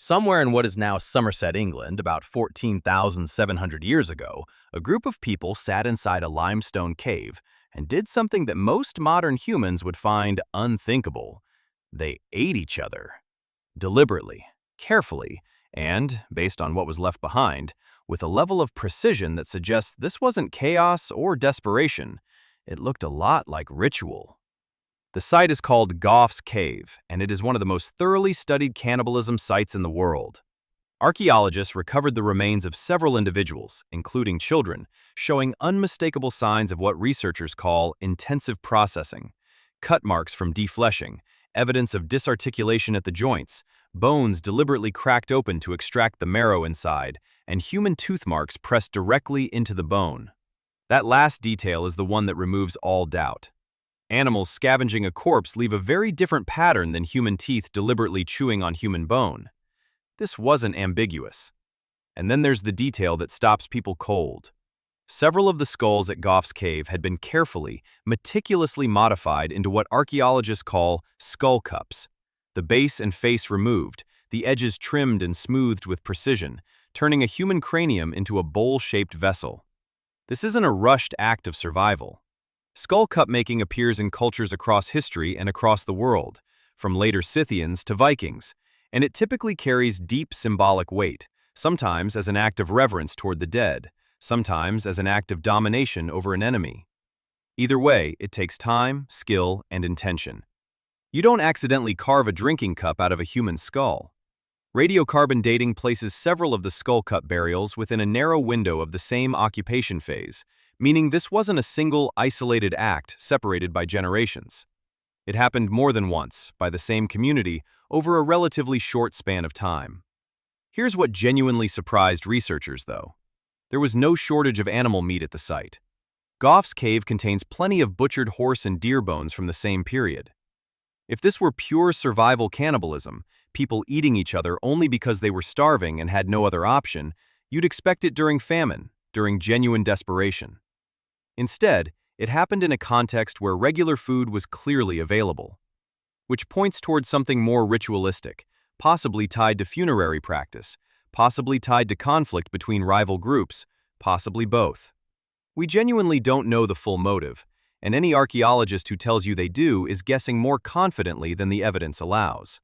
Somewhere in what is now Somerset, England, about 14,700 years ago, a group of people sat inside a limestone cave and did something that most modern humans would find unthinkable. They ate each other. Deliberately, carefully, and, based on what was left behind, with a level of precision that suggests this wasn't chaos or desperation. It looked a lot like ritual. The site is called Gough's Cave, and it is one of the most thoroughly studied cannibalism sites in the world. Archaeologists recovered the remains of several individuals, including children, showing unmistakable signs of what researchers call intensive processing: cut marks from defleshing, evidence of disarticulation at the joints, bones deliberately cracked open to extract the marrow inside, and human tooth marks pressed directly into the bone. That last detail is the one that removes all doubt. Animals scavenging a corpse leave a very different pattern than human teeth deliberately chewing on human bone. This wasn't ambiguous. And then there's the detail that stops people cold. Several of the skulls at Gough's Cave had been carefully, meticulously modified into what archaeologists call skull cups. The base and face removed, the edges trimmed and smoothed with precision, turning a human cranium into a bowl-shaped vessel. This isn't a rushed act of survival. Skull cup making appears in cultures across history and across the world, from later Scythians to Vikings, and it typically carries deep symbolic weight, sometimes as an act of reverence toward the dead, sometimes as an act of domination over an enemy. Either way, it takes time, skill, and intention. You don't accidentally carve a drinking cup out of a human skull. Radiocarbon dating places several of the skull cup burials within a narrow window of the same occupation phase, meaning this wasn't a single, isolated act separated by generations. It happened more than once, by the same community, over a relatively short span of time. Here's what genuinely surprised researchers, though. There was no shortage of animal meat at the site. Gough's Cave contains plenty of butchered horse and deer bones from the same period. If this were pure survival cannibalism, people eating each other only because they were starving and had no other option, you'd expect it during famine, during genuine desperation. Instead, it happened in a context where regular food was clearly available, which points towards something more ritualistic, possibly tied to funerary practice, possibly tied to conflict between rival groups, possibly both. We genuinely don't know the full motive, and any archaeologist who tells you they do is guessing more confidently than the evidence allows.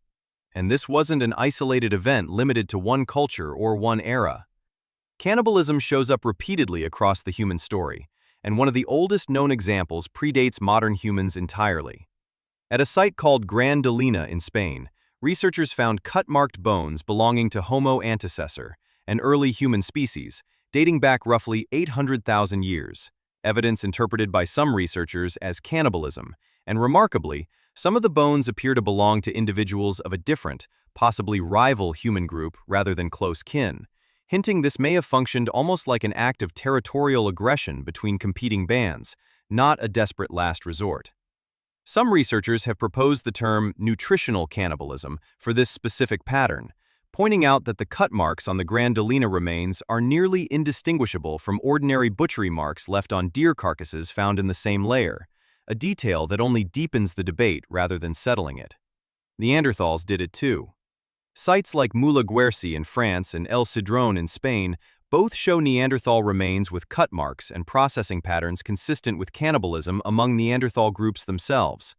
And this wasn't an isolated event limited to one culture or one era. Cannibalism shows up repeatedly across the human story, and one of the oldest known examples predates modern humans entirely. At a site called Granadalina in Spain, researchers found cut-marked bones belonging to Homo antecessor, an early human species, dating back roughly 800,000 years, evidence interpreted by some researchers as cannibalism, and remarkably, some of the bones appear to belong to individuals of a different, possibly rival human group rather than close kin, hinting this may have functioned almost like an act of territorial aggression between competing bands, not a desperate last resort. Some researchers have proposed the term nutritional cannibalism for this specific pattern, pointing out that the cut marks on the Granadalina remains are nearly indistinguishable from ordinary butchery marks left on deer carcasses found in the same layer, a detail that only deepens the debate rather than settling it. Neanderthals did it too. Sites like Moula Guerci in France and El Cedrón in Spain both show Neanderthal remains with cut marks and processing patterns consistent with cannibalism among Neanderthal groups themselves,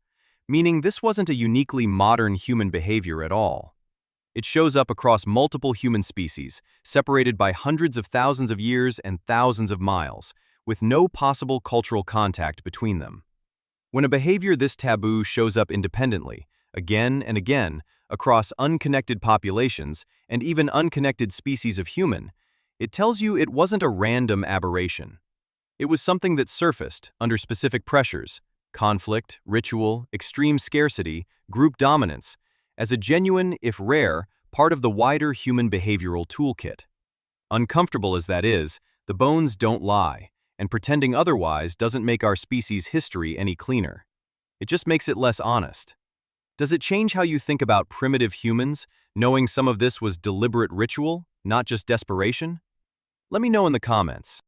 meaning this wasn't a uniquely modern human behavior at all. It shows up across multiple human species, separated by hundreds of thousands of years and thousands of miles, with no possible cultural contact between them. When a behavior this taboo shows up independently, again and again, across unconnected populations and even unconnected species of human, it tells you it wasn't a random aberration. It was something that surfaced under specific pressures, conflict, ritual, extreme scarcity, group dominance, as a genuine, if rare, part of the wider human behavioral toolkit. Uncomfortable as that is, the bones don't lie, and pretending otherwise doesn't make our species' history any cleaner. It just makes it less honest. Does it change how you think about primitive humans, knowing some of this was deliberate ritual, not just desperation? Let me know in the comments.